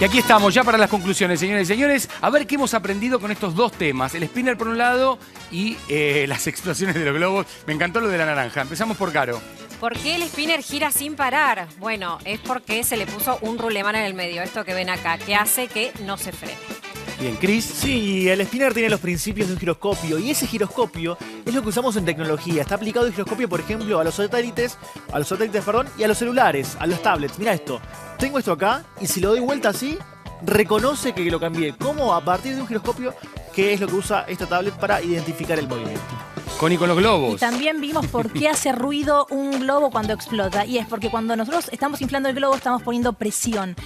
Y aquí estamos ya para las conclusiones, señores y señores. A ver qué hemos aprendido con estos dos temas. El spinner por un lado y las explosiones de los globos. Me encantó lo de la naranja. Empezamos por Caro. ¿Por qué el spinner gira sin parar? Bueno, es porque se le puso un rulemán en el medio, esto que ven acá, que hace que no se frene. Bien, Cris. Sí, el spinner tiene los principios de un giroscopio y ese giroscopio es lo que usamos en tecnología. Está aplicado el giroscopio, por ejemplo, a los satélites, y a los celulares, a los tablets. Mira esto. Tengo esto acá y si lo doy vuelta así, reconoce que lo cambié. ¿Cómo? A partir de un giroscopio, que es lo que usa esta tablet para identificar el movimiento. Connie, con los globos. Y también vimos por qué hace ruido un globo cuando explota. Y es porque cuando nosotros estamos inflando el globo estamos poniendo presión.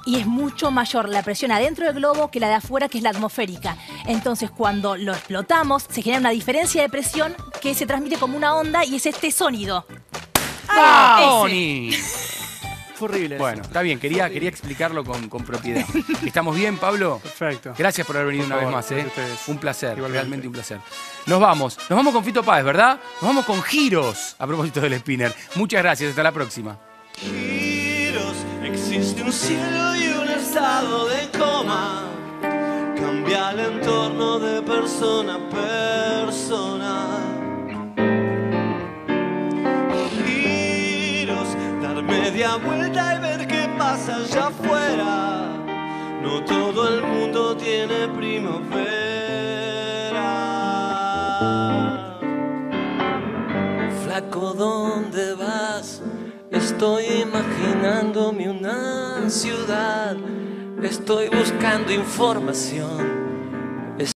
Y es mucho mayor la presión adentro del globo que la de afuera, que es la atmosférica. Entonces, cuando lo explotamos, se genera una diferencia de presión que se transmite como una onda y es este sonido. Connie! Fue horrible. Bueno, está bien, quería explicarlo con propiedad. ¿Estamos bien, Pablo? Perfecto. Gracias por haber venido una vez más, ¿eh? Ustedes. Un placer, Igualmente. realmente un placer. Nos vamos con Fito Páez, ¿verdad? Nos vamos con giros, a propósito del spinner. Muchas gracias, hasta la próxima. Giros, existe un cielo y un estado de coma. Cambia el entorno de persona a persona. Giros, dar media vuelta y ver qué pasa allá afuera. No todo el mundo tiene primavera. Flaco, ¿dónde vas? Estoy imaginándome una ciudad. Estoy buscando información.